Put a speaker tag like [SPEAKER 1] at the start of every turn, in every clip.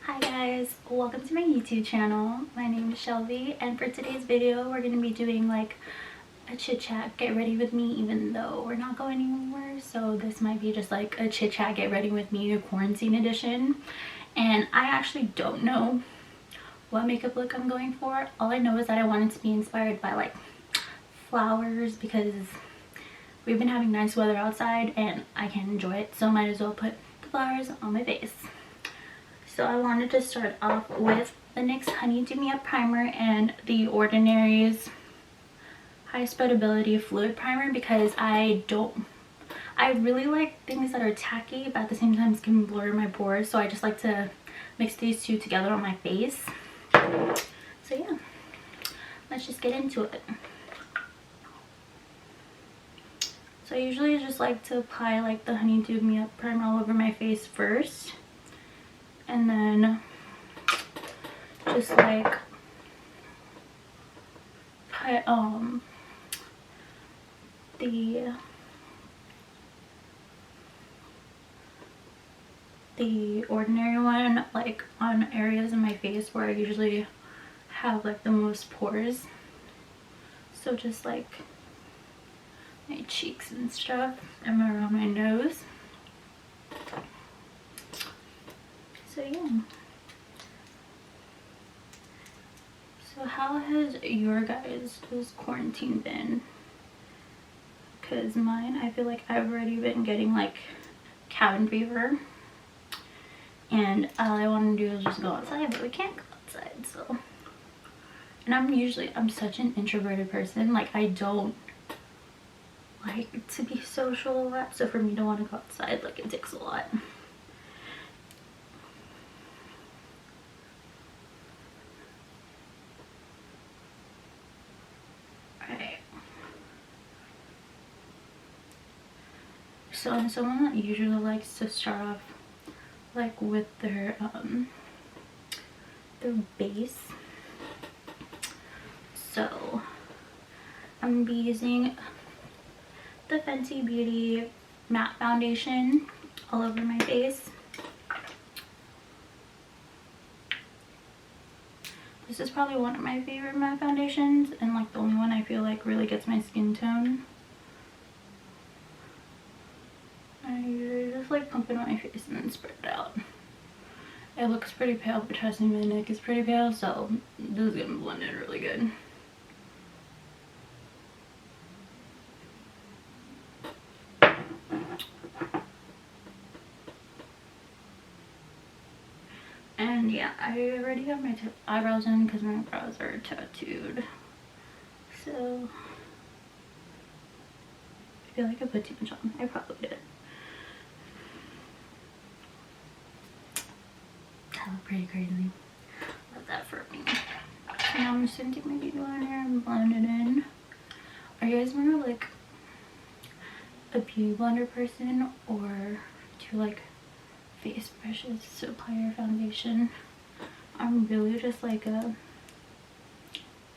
[SPEAKER 1] Hi guys, welcome to my YouTube channel. My name is Shelby, and for today's video we're going to be doing like a chit chat get ready with me, even though we're not going anywhere. So this might be just like a chit chat get ready with me quarantine edition. And I actually don't know what makeup look I'm going for. All I know is that I wanted to be inspired by like flowers because we've been having nice weather outside and I can enjoy it, so might as well put the flowers on my face. So I wanted to start off with the NYX Honey Do Me Up Primer and the Ordinary's High-Spreadability Fluid Primer, because I really like things that are tacky but at the same time can blur my pores, so I just like to mix these two together on my face. So yeah, let's just get into it. So I usually just like to apply like the Honey Do Me Up Primer all over my face first, and then just like put the Ordinary one like on areas in my face where I usually have like the most pores, so just like my cheeks and stuff and around my nose. So yeah. So how has your guys' quarantine been? Because mine, I feel like I've already been getting like cabin fever, and all I want to do is just go outside, but we can't go outside. So, and I'm such an introverted person, like I don't like to be social a lot, so for me to want to go outside, like it takes a lot. So I'm someone that usually likes to start off like with their base. So I'm gonna be using the Fenty Beauty matte foundation all over my face. This is probably one of my favorite matte foundations, and like the only one I feel like really gets my skin tone. I usually just like pump it on my face and then spread it out. It looks pretty pale, but trust me, my neck is pretty pale, so this is gonna blend in really good. And yeah, I already have my eyebrows in because my eyebrows are tattooed. So I feel like I put too much on. I probably did. That looked pretty crazy. Let that for me. So now I'm just gonna take my beauty blender and blend it in. Are you guys more like a beauty blender person, or do you like face brushes to apply your foundation? I'm really just like a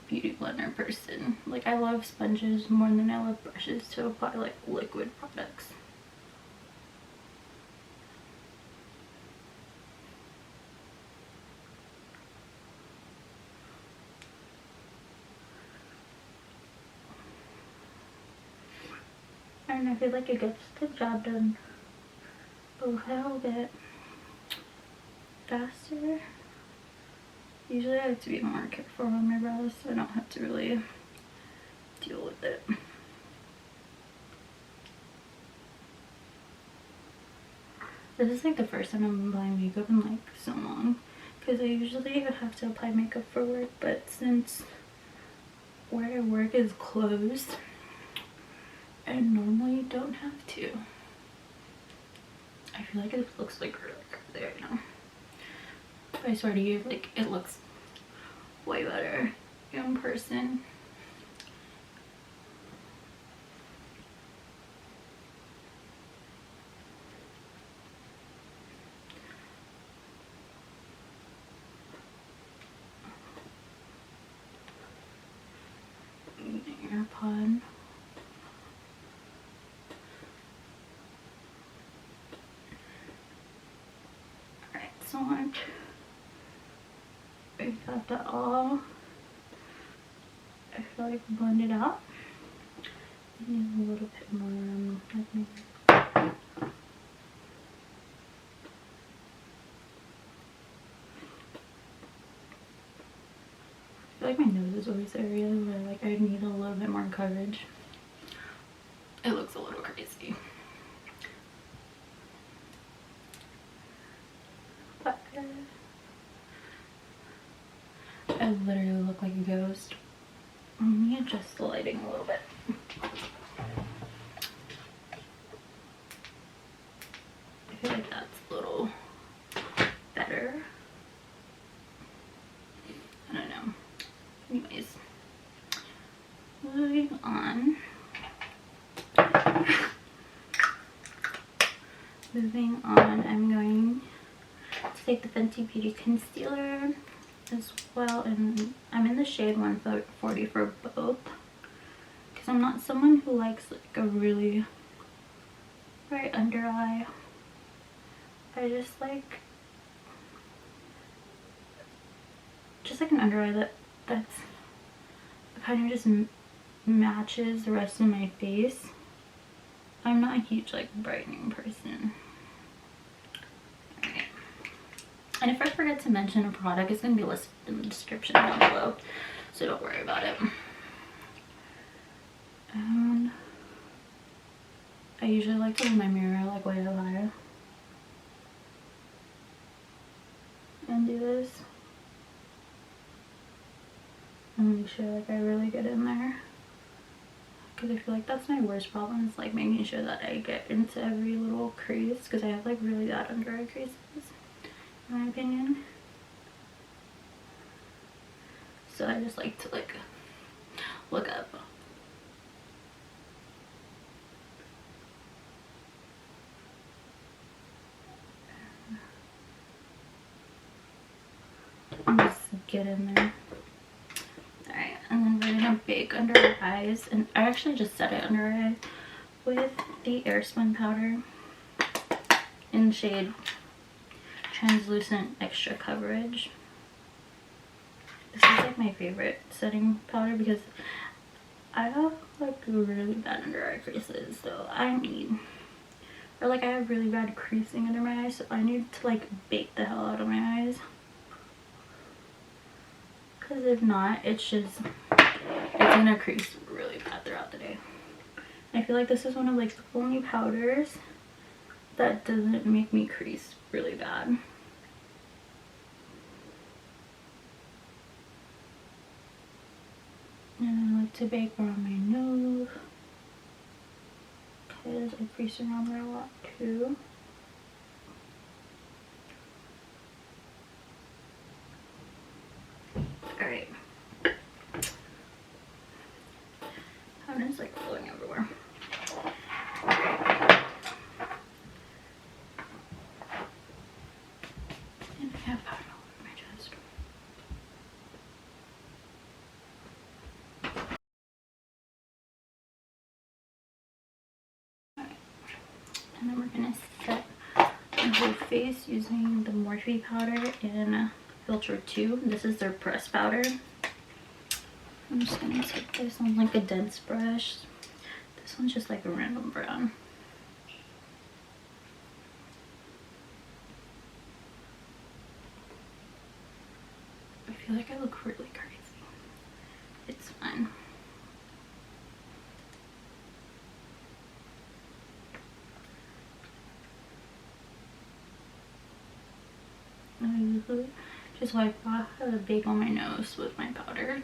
[SPEAKER 1] beauty blender person. Like I love sponges more than I love brushes to apply like liquid products. And I feel like it gets the job done a little bit faster. Usually I have to be more careful on my brows so I don't have to really deal with it. This is like the first time I'm applying makeup in like so long, because I usually have to apply makeup for work, but since where I work is closed, I normally don't have to. I feel like it looks like really crazy right now. But I swear to you, like it looks way better in person. AirPod. Alright, so much. I got that all, I feel like, blended out. I need a little bit more, like maybe. I feel like my nose is always the area where like I need a little bit more coverage. It looks a little crazy. But I literally look like a ghost. Let me adjust the lighting a little bit. I feel like that's a little better. I don't know. Anyways, moving on. I'm going to take the Fenty Beauty Concealer as well, and I'm in the shade 140 for both, because I'm not someone who likes like a really bright under eye. I just like an under eye that's kind of just matches the rest of my face. I'm not a huge like brightening person. Okay. And if I forget to mention a product, it's going to be listed in the description down below, so don't worry about it. And I usually like to hold my mirror like way up high and do this and make sure like I really get in there, because I feel like that's my worst problem, is like making sure that I get into every little crease, because I have like really bad under eye creases in my opinion. So I just like to like look up. And just get in there. Alright, and then we're gonna bake under our eyes, and I actually just set it under our eye with the airspun powder in shade Translucent Extra Coverage. This is like my favorite setting powder because I have like really bad under eye creases, so I have really bad creasing under my eyes, so I need to like bake the hell out of my eyes, because if not, it's gonna crease really bad throughout the day. And I feel like this is one of like the only powders that doesn't make me crease really bad. And I like to bake around my nose, because I crease around there a lot too. Alright. Powder's like flowing everywhere. And I have powder all over my chest. Alright. And then we're gonna set my whole face using the Morphe powder in Filter 2. This is their press powder. I'm just gonna take this on like a dense brush. This one's just like a random brown. I feel like I look really crazy. It's fine. I usually just wipe off the bake on my nose with my powder.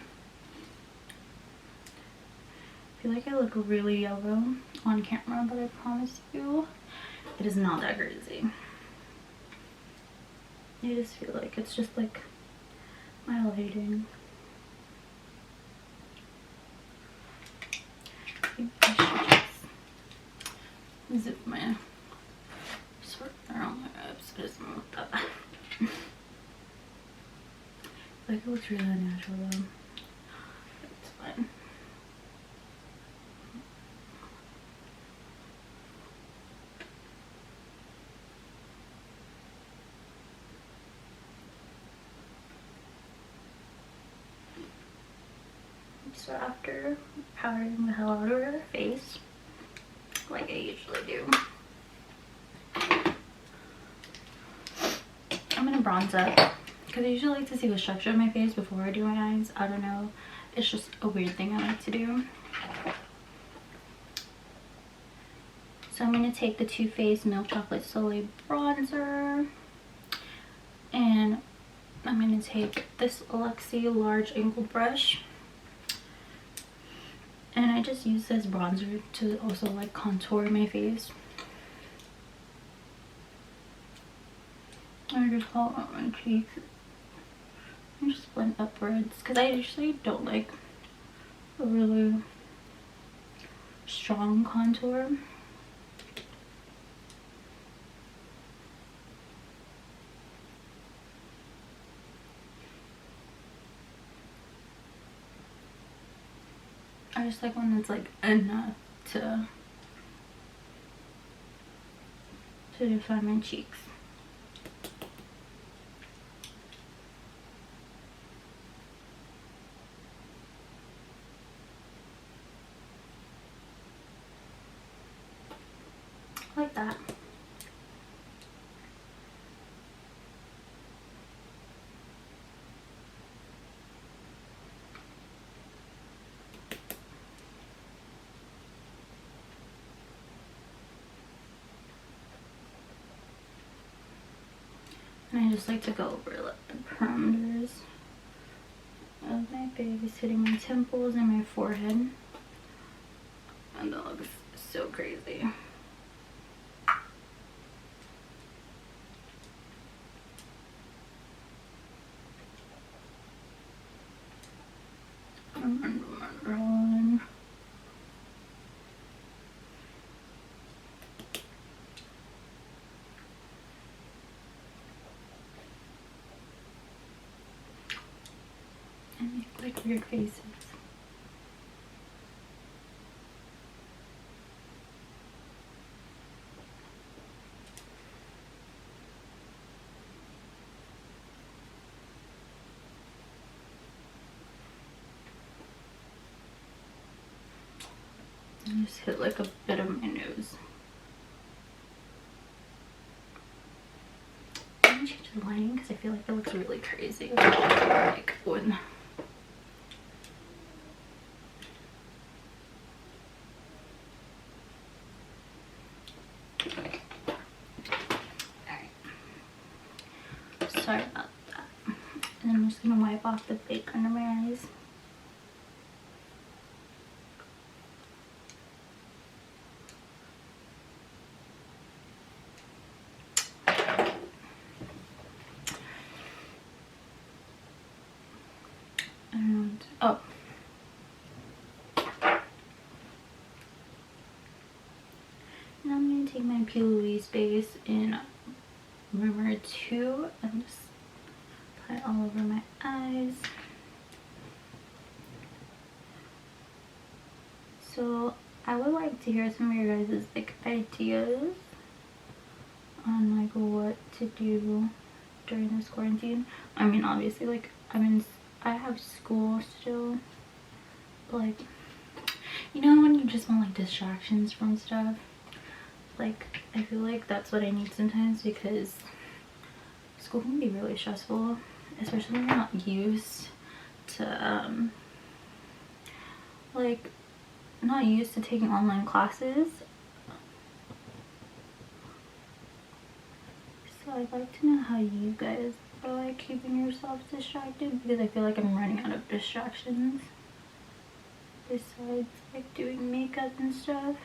[SPEAKER 1] I feel like I look really yellow on camera, but I promise you it is not that crazy. I just feel like it's just like my lighting. I should just zip my sort around my lips. It doesn't look that bad. I feel like it looks really unnatural though. It's fine. So after powdering the hell out of her face, like I usually do, I'm gonna bronze up because I usually like to see the structure of my face before I do my eyes. I don't know, it's just a weird thing I like to do. So I'm gonna take the Too Faced Milk Chocolate Soleil bronzer, and I'm gonna take this Luxie large angled brush, and I just use this bronzer to also like contour my face. I just hold on my cheeks and just blend upwards because I usually don't like a really strong contour. I just like one that's like enough to define my cheeks. Like that. And I just like to go over like the perimeters of my face, hitting my temples and my forehead. And that looks so crazy. Rolling. And make like weird faces. And just hit like a bit of my nose. I'm gonna change the lighting because I feel like it looks really crazy. Like when sorry about that. And then I'm just gonna wipe off the fake under my eyes. And oh, now I'm gonna take my plouise base in Riviera 2 and just apply it all over my eyes. So I would like to hear some of your guys' like ideas on like what to do during this quarantine. I mean, obviously, like I have school still, but like, you know, when you just want like distractions from stuff, like I feel like that's what I need sometimes, because school can be really stressful, especially when you're not used to like not used to taking online classes. So I'd like to know how you guys are like keeping yourselves distracted, because I feel like I'm running out of distractions besides like doing makeup and stuff.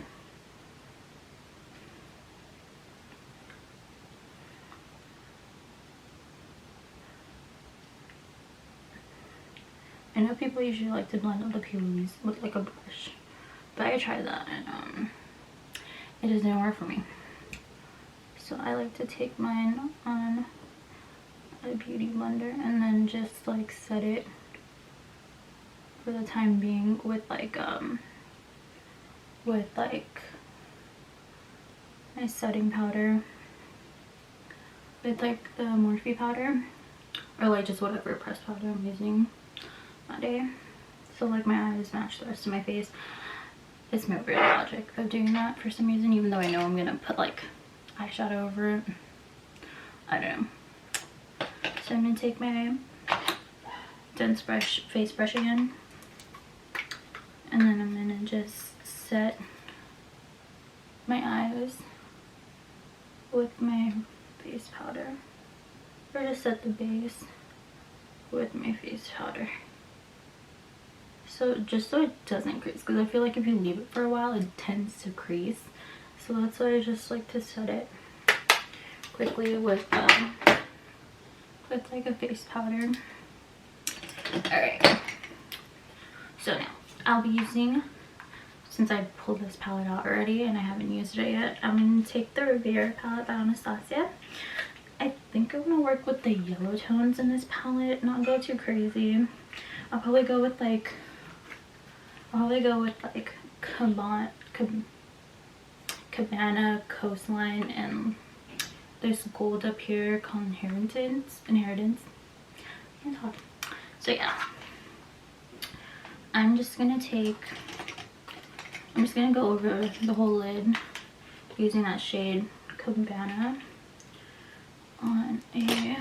[SPEAKER 1] I know people usually like to blend out the plouise with like a brush, but I tried that and it just didn't work for me. So I like to take mine on a beauty blender and then just like set it for the time being with like my setting powder, with like the Morphe powder, or like just whatever pressed powder I'm using that day. so like my eyes match the rest of my face. It's my weird logic of doing that for some reason, even though I know I'm gonna put like eyeshadow over it. I don't know. So I'm gonna take my dense brush, face brush again, and then I'm gonna just set my eyes with my face powder, or just set the base with my face powder. So just so it doesn't crease, because I feel like if you leave it for a while it tends to crease. So that's why I just like to set it quickly with like a face powder. Alright, so now I'll be using, since I pulled this palette out already and I haven't used it yet, I'm going to take the Riviera palette by Anastasia. I think I'm going to work with the yellow tones in this palette, not go too crazy. I'll probably go with like Cabana, Coastline, and there's gold up here called Inheritance. So yeah, I'm just gonna go over the whole lid using that shade Cabana on a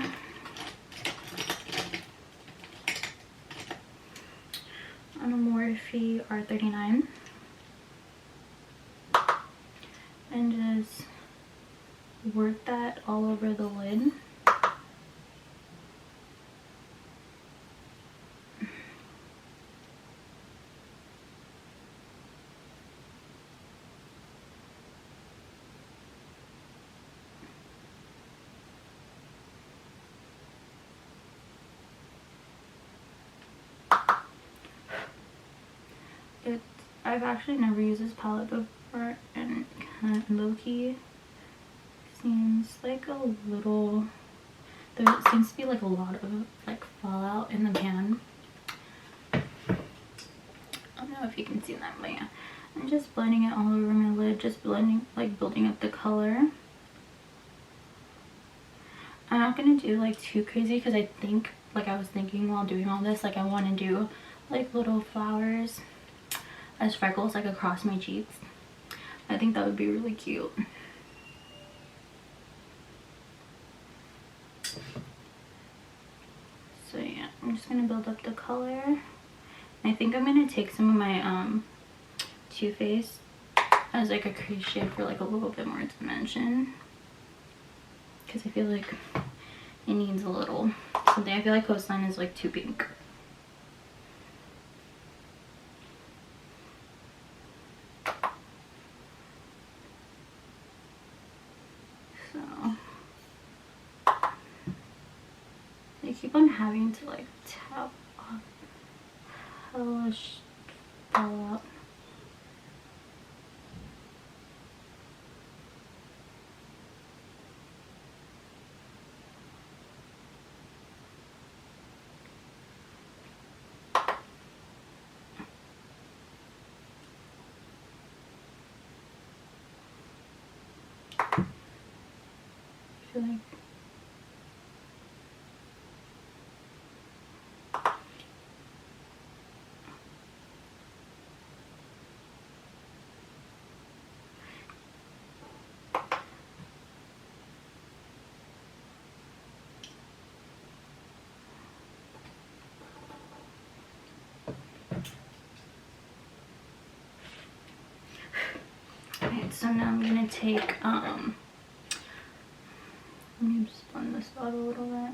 [SPEAKER 1] Morphe R39, and just work that all over the lid. I've actually never used this palette before, and kind of low-key seems like a little, there seems to be like a lot of like fallout in the pan. I don't know if you can see that, but yeah, I'm just blending it all over my lid, just blending, like building up the color. I'm not gonna do like too crazy, because I think, like I was thinking while doing all this, like I want to do like little flowers as freckles like across my cheeks. I think that would be really cute. So yeah, I'm just gonna build up the color. I think I'm gonna take some of my Too Faced as like a crease shade for like a little bit more dimension, because I feel like it needs a little something. I feel like Coastline is like too pink. I keep on having to like tap off hellish fallout. I feel like Alright, so now I'm gonna take let me just blend this out a little bit.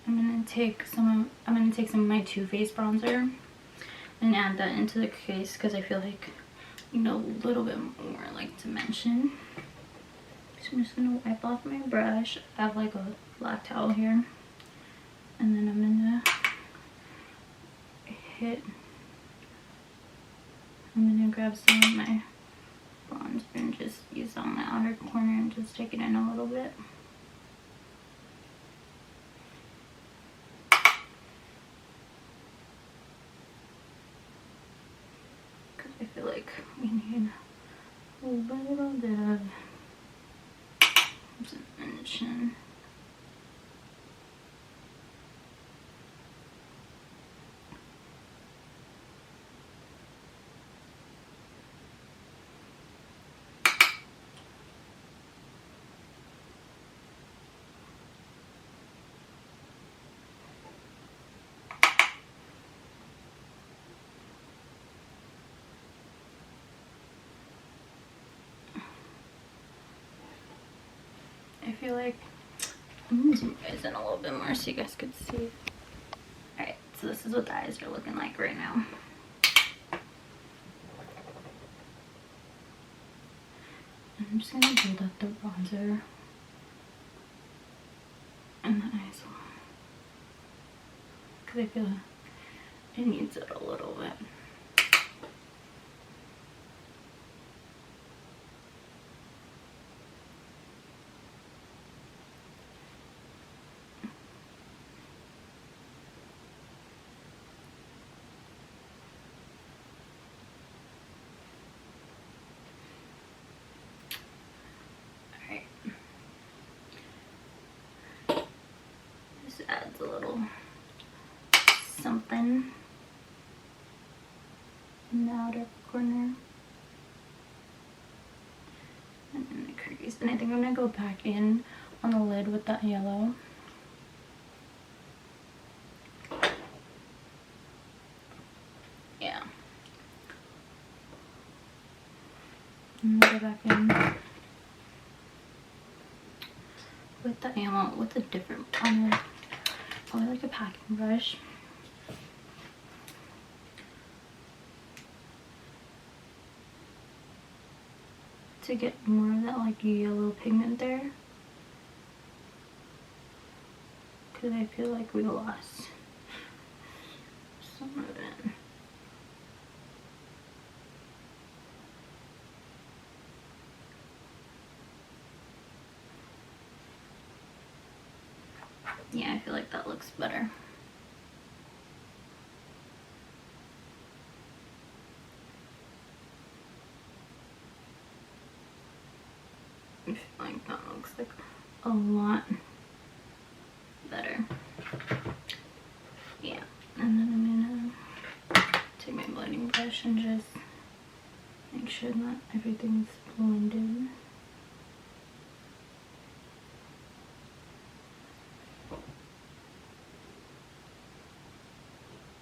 [SPEAKER 1] I'm gonna take some of my Too Faced bronzer and add that into the crease, because I feel like, you know, a little bit more like dimension. So I'm just gonna wipe off my brush. I have like a black towel here, and then I'm gonna grab some of my bronzer and just use on the outer corner and just take it in a little bit. Because I feel like we need a little bit of dimension. feel like I'm gonna zoom you guys in a little bit more so you guys could see. Alright, so this is what the eyes are looking like right now. I'm just gonna build up the bronzer and the eyes because I feel it needs it a little bit. Adds a little something in the outer corner and in the crease. And I think I'm gonna go back in on the lid with that yellow. Yeah. I'm gonna go back in with the yellow with a different probably like a packing brush. To get more of that like yellow pigment there. Because I feel like we lost some of it. Yeah, I feel like that looks better. I feel like that looks like a lot better. Yeah, and then I'm gonna take my blending brush and just make sure that everything's blended.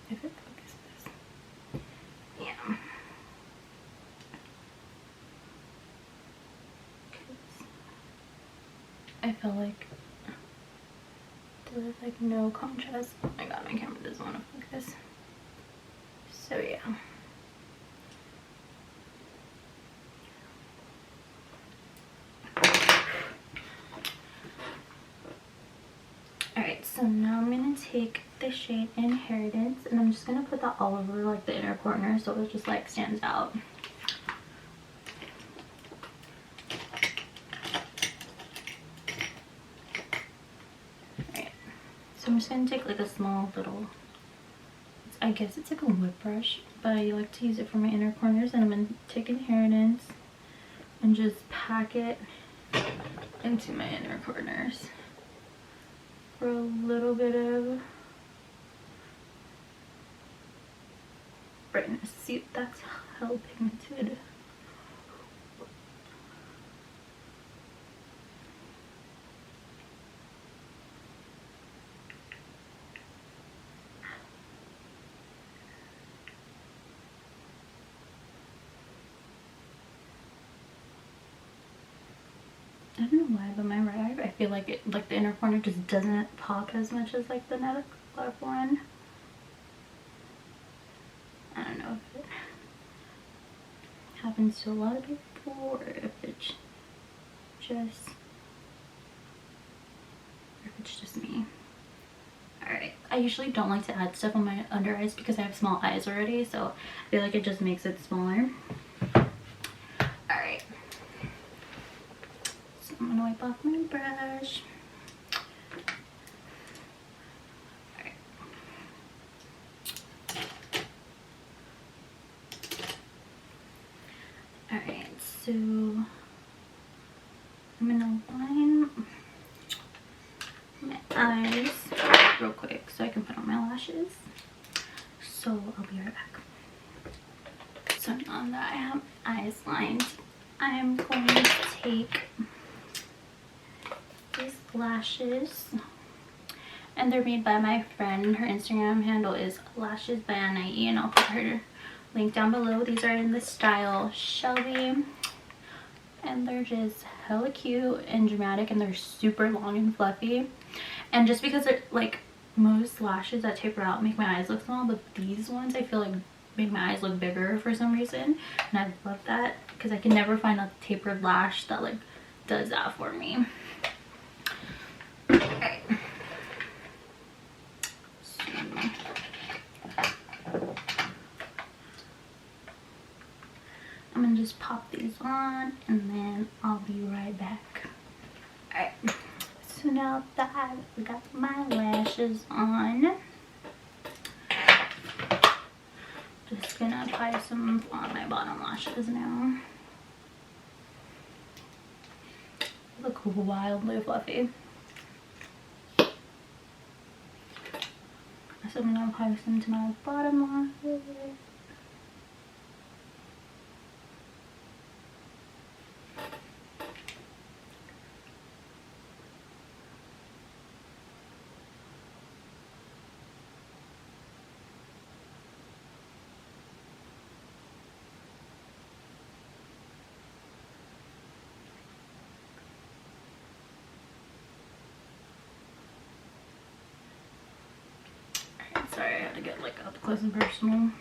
[SPEAKER 1] If it focuses. Yeah. I felt like there was like no contrast. Oh my god, my camera doesn't want to focus. So yeah. Alright, so now I'm going to take the shade Inheritance and I'm just going to put that all over like the inner corner so it just like stands out. Alright, so I'm just going to take like a small little, I guess it's like a whip brush, but I like to use it for my inner corners, and I'm going to take Inheritance and just pack it into my inner corners for a little bit of brightness. See, that's how pigmented. I don't know why, but my right eye, I feel like it, like the inner corner just doesn't pop as much as like the left one. I don't know if it happens to a lot of people or if it's just me. Alright, I usually don't like to add stuff on my under eyes because I have small eyes already, so I feel like it just makes it smaller. Alright. I'm gonna wipe off my brush. Alright. Alright, so I'm gonna line my eyes real quick so I can put on my lashes. So I'll be right back. So now that I have eyes lined, I am going to take these lashes, and they're made by my friend. Her Instagram handle is lashes by Anai, and I'll put her link down below. These are in the style Shelby, and they're just hella cute and dramatic, and they're super long and fluffy. And just because they're like, most lashes that taper out make my eyes look small, but these ones I feel like make my eyes look bigger for some reason, and I love that because I can never find a tapered lash that like does that for me. Okay. So, I'm gonna just pop these on and then I'll be right back. Alright, so now that I've got my lashes on, just gonna apply some on my bottom lashes now. They look wildly fluffy. So I'm gonna apply some to my bottom lashes. Sorry, I had to get like up close and personal.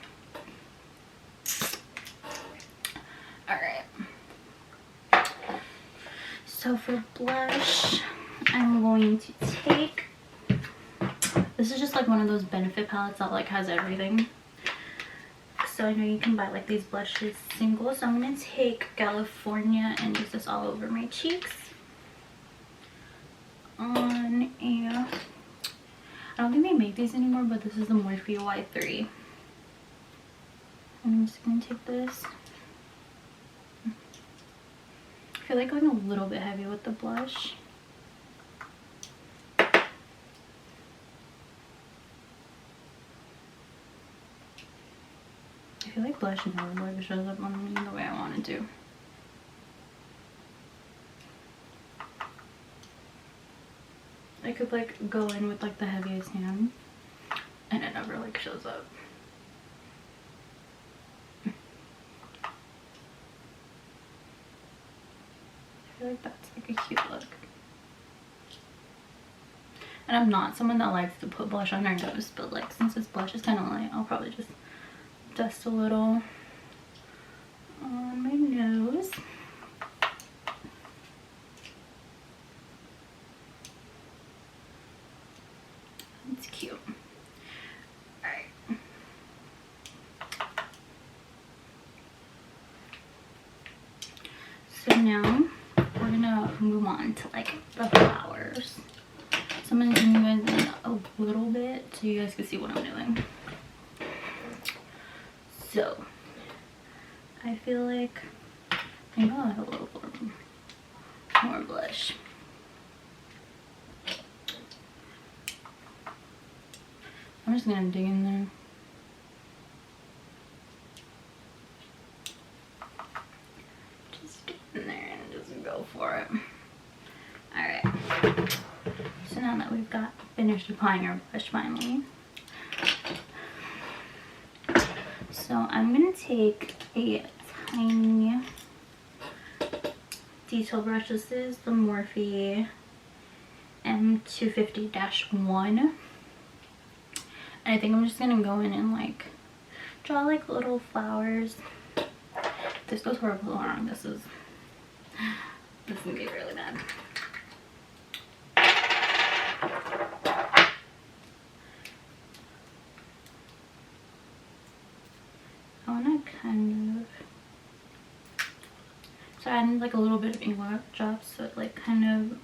[SPEAKER 1] Alright. So for blush, I'm going to take, this is just like one of those Benefit palettes that like has everything. So I know you can buy like these blushes single. So I'm going to take California and use this all over my cheeks. On a, I don't think they make these anymore, but this is the Morphe Y3. I'm just going to take this. I feel like going a little bit heavy with the blush. I feel like blush never really shows up on me the way I want it to. I could like go in with like the heaviest hand and it never like shows up. I feel like that's like a cute look. And I'm not someone that likes to put blush on their nose, but like since this blush is kind of light, I'll probably just dust a little on my nose. It's cute. Alright. So now we're gonna move on to like the flowers. So I'm gonna zoom you guys in a little bit so you guys can see what I'm doing. So I feel like I know I have a little more blush. I'm just gonna dig in there. Just get in there and just go for it. Alright. So now that we've got finished applying our blush finally. So I'm gonna take a tiny detail brush. This is the Morphe M250-1. And I think I'm just gonna go in and like draw like little flowers. This goes horribly wrong. This is gonna be really bad. I wanna kind of, so I need like a little bit of ink drops so it like kind of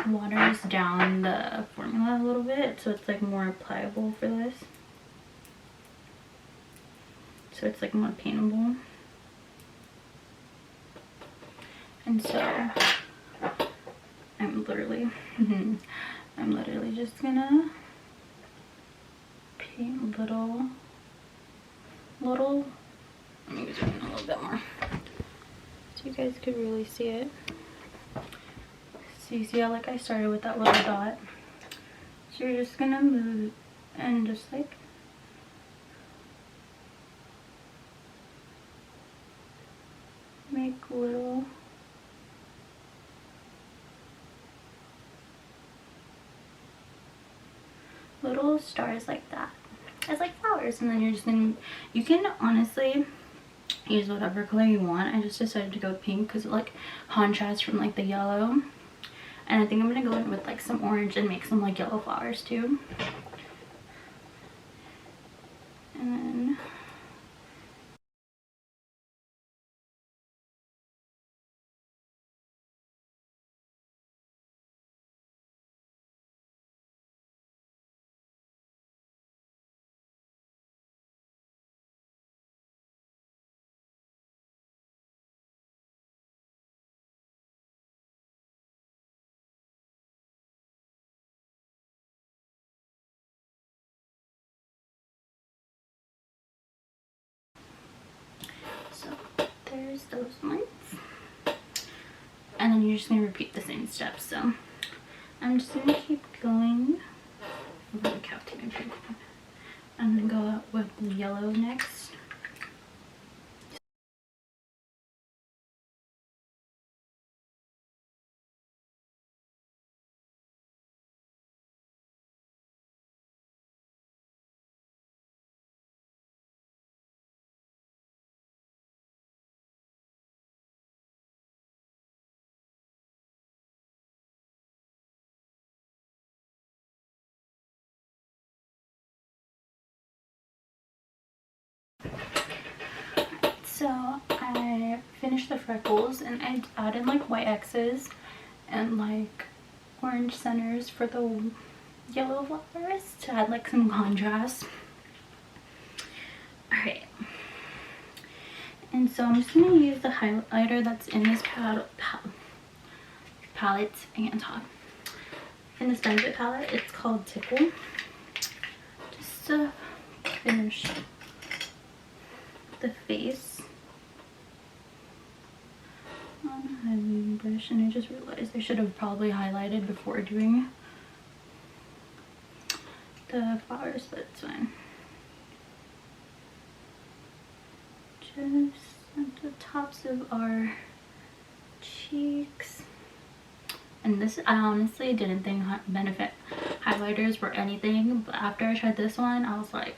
[SPEAKER 1] waters down the formula a little bit so it's like more pliable for this, so it's like more paintable. And so I'm literally just gonna paint little let me zoom in a little bit more so you guys could really see it. So you see how like I started with that little dot. So you're just gonna move and just like make little little stars like that as like flowers, and then you're just gonna, you can honestly use whatever color you want. I just decided to go with pink because it like contrasts from like the yellow, and I think I'm gonna go in with like some orange and make some like yellow flowers too. And then so there's those ones, and then you're just gonna repeat the same steps. So I'm just gonna keep going. I'm gonna go out with the yellow next. So I finished the freckles, and I added like white X's and like orange centers for the yellow flowers to add like some contrast. Alright, and so I'm just going to use the highlighter that's in this palette. I can't talk. In this Benefit palette, it's called Tickle. Just to finish the face on a highlighting brush, and I just realized I should have probably highlighted before doing the flowers, but it's fine. Just at the tops of our cheeks. And this, I honestly didn't think Benefit highlighters were anything, but after I tried this one, I was like,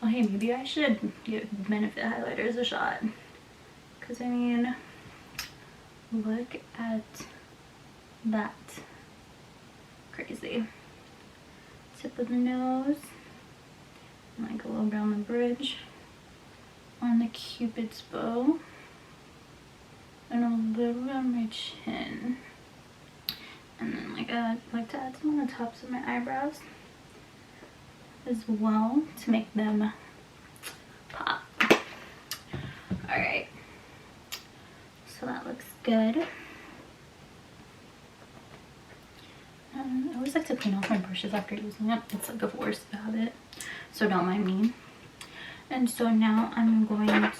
[SPEAKER 1] oh hey, maybe I should give Benefit highlighters a shot. Because I mean, look at that. Crazy. Tip of the nose. And like a little down the bridge. On the Cupid's bow. And a little on my chin. And then like I like to add some on the tops of my eyebrows as well to make them pop. Alright. So that looks good. I always like to clean off my brushes after using it. It's like a forced habit, so don't mind me. And so now I'm going to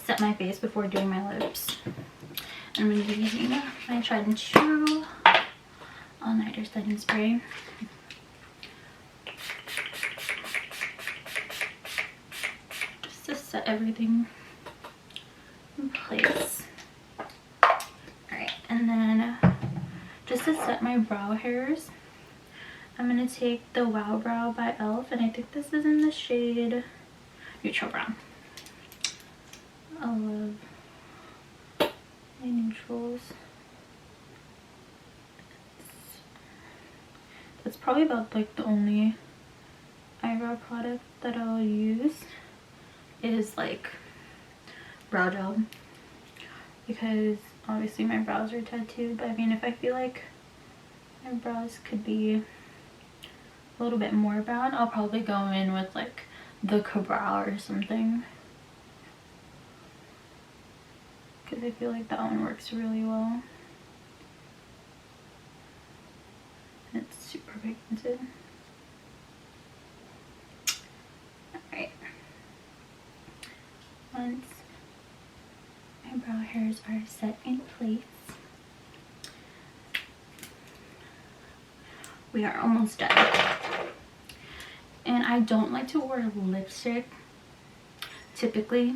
[SPEAKER 1] set my face before doing my lips. I'm going to be using my tried and true all-nighter setting spray. Just to set everything in place. Alright, and then just to set my brow hairs, I'm going to take the Wow Brow by e.l.f. and I think this is in the shade Neutral Brown. I love my neutrals. That's probably about like the only eyebrow product that I'll use is like brow gel, because obviously my brows are tattooed, but I mean, if I feel like my brows could be a little bit more brown, I'll probably go in with like the Cabral or something, because I feel like that one works really well. It's super pigmented. Alright. Once my brow hairs are set in place, we are almost done. And I don't like to wear lipstick typically,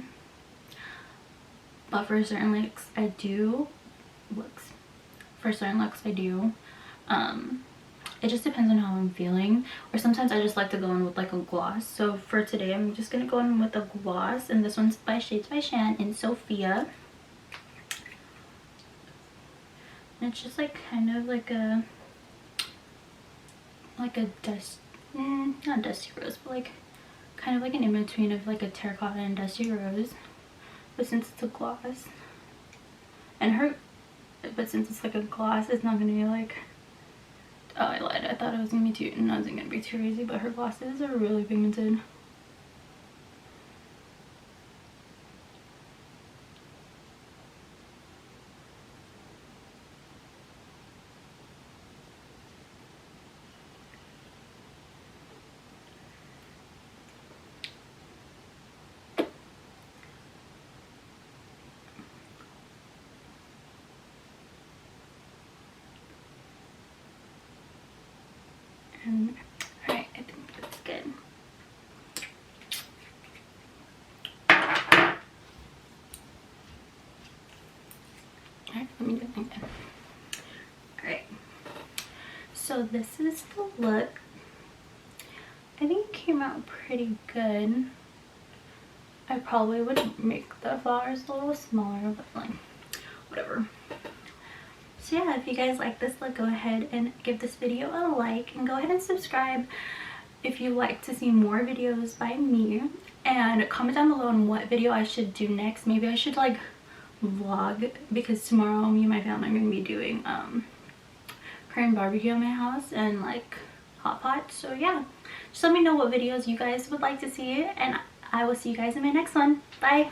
[SPEAKER 1] but for certain looks I do. for certain looks I do. It just depends on how I'm feeling, or sometimes I just like to go in with like a gloss. So for today I'm just gonna go in with a gloss, and this one's by Shades by Shan in Sofia. And it's just like kind of like a dust, not dusty rose, but like kind of like an in-between of like a terracotta and dusty rose. But since it's a gloss, but since it's like a gloss, it's not gonna be like, oh, I lied, I thought it was gonna be too, no, it wasn't gonna be too crazy, but her glosses are really pigmented. And alright, I think that's good. Alright, let me do it again. Alright, so this is the look. I think it came out pretty good. I probably would make the flowers a little smaller, but like, whatever. So yeah, if you guys like this look, go ahead and give this video a like, and go ahead and subscribe if you like to see more videos by me, and comment down below on what video I should do next. Maybe I should like vlog, because tomorrow me and my family are going to be doing Korean barbecue in my house and like hot pot. So yeah, just let me know what videos you guys would like to see, and I will see you guys in my next one. Bye.